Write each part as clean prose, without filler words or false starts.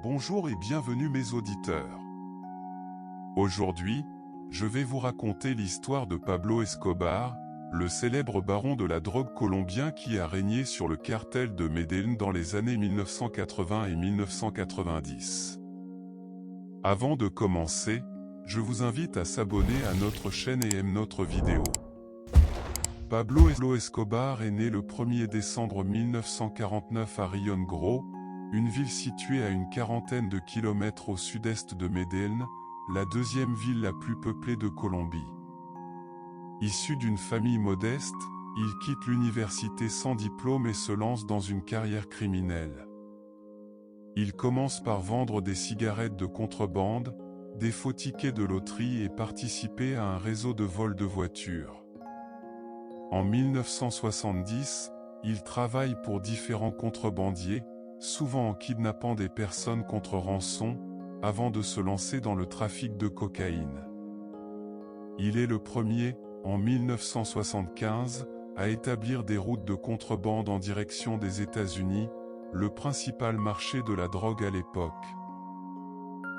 Bonjour et bienvenue mes auditeurs. Aujourd'hui, je vais vous raconter l'histoire de Pablo Escobar, le célèbre baron de la drogue colombien qui a régné sur le cartel de Medellín dans les années 1980 et 1990. Avant de commencer, je vous invite à s'abonner à notre chaîne et aimer notre vidéo. Pablo Escobar est né le 1er décembre 1949 à Rio Negro, une ville située à une quarantaine de kilomètres au sud-est de Medellín, la deuxième ville la plus peuplée de Colombie. Issu d'une famille modeste, il quitte l'université sans diplôme et se lance dans une carrière criminelle. Il commence par vendre des cigarettes de contrebande, des faux tickets de loterie et participer à un réseau de vols de voitures. En 1970, il travaille pour différents contrebandiers, souvent en kidnappant des personnes contre rançon, avant de se lancer dans le trafic de cocaïne. Il est le premier, en 1975, à établir des routes de contrebande en direction des États-Unis, le principal marché de la drogue à l'époque.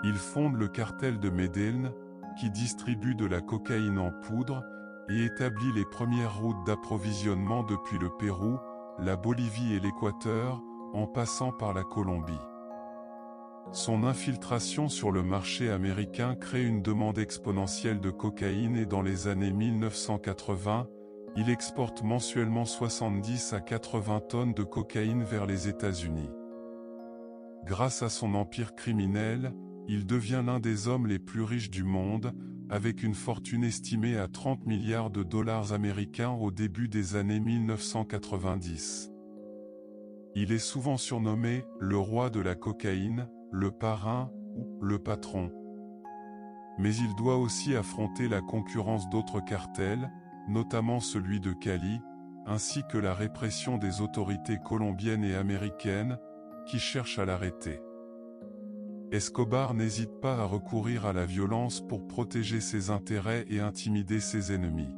Il fonde le cartel de Medellín, qui distribue de la cocaïne en poudre, et établit les premières routes d'approvisionnement depuis le Pérou, la Bolivie et l'Équateur, en passant par la Colombie. Son infiltration sur le marché américain crée une demande exponentielle de cocaïne et dans les années 1980, il exporte mensuellement 70 à 80 tonnes de cocaïne vers les États-Unis. Grâce à son empire criminel, il devient l'un des hommes les plus riches du monde, avec une fortune estimée à 30 milliards de dollars américains au début des années 1990. Il est souvent surnommé « le roi de la cocaïne », le parrain ou le patron. Mais il doit aussi affronter la concurrence d'autres cartels, notamment celui de Cali, ainsi que la répression des autorités colombiennes et américaines, qui cherchent à l'arrêter. Escobar n'hésite pas à recourir à la violence pour protéger ses intérêts et intimider ses ennemis.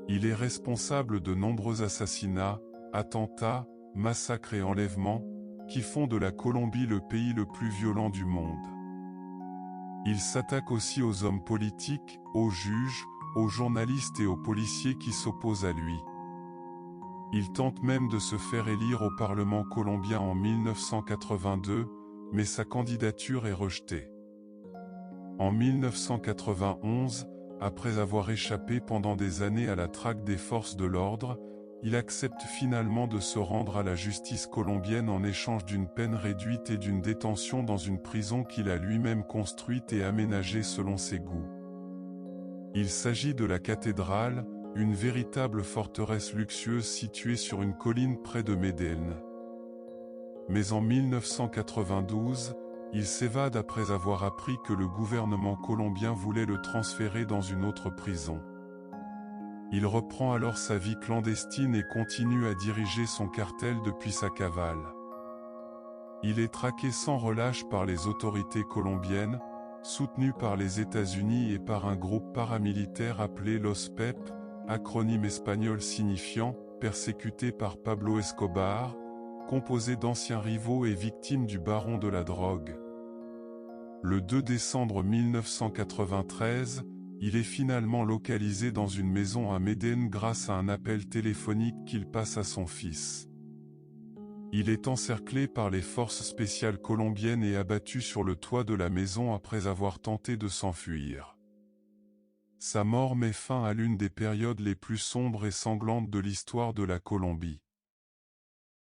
Il est responsable de nombreux assassinats, attentats, massacres et enlèvements, qui font de la Colombie le pays le plus violent du monde. Il s'attaque aussi aux hommes politiques, aux juges, aux journalistes et aux policiers qui s'opposent à lui. Il tente même de se faire élire au Parlement colombien en 1982, mais sa candidature est rejetée. En 1991, après avoir échappé pendant des années à la traque des forces de l'ordre, il accepte finalement de se rendre à la justice colombienne en échange d'une peine réduite et d'une détention dans une prison qu'il a lui-même construite et aménagée selon ses goûts. Il s'agit de la cathédrale, une véritable forteresse luxueuse située sur une colline près de Medellín. Mais en 1992, il s'évade après avoir appris que le gouvernement colombien voulait le transférer dans une autre prison. Il reprend alors sa vie clandestine et continue à diriger son cartel depuis sa cavale. Il est traqué sans relâche par les autorités colombiennes, soutenu par les États-Unis et par un groupe paramilitaire appelé Los PEP, acronyme espagnol signifiant « persécuté par Pablo Escobar », composé d'anciens rivaux et victimes du baron de la drogue. Le 2 décembre 1993, il est finalement localisé dans une maison à Medellín grâce à un appel téléphonique qu'il passe à son fils. Il est encerclé par les forces spéciales colombiennes et abattu sur le toit de la maison après avoir tenté de s'enfuir. Sa mort met fin à l'une des périodes les plus sombres et sanglantes de l'histoire de la Colombie.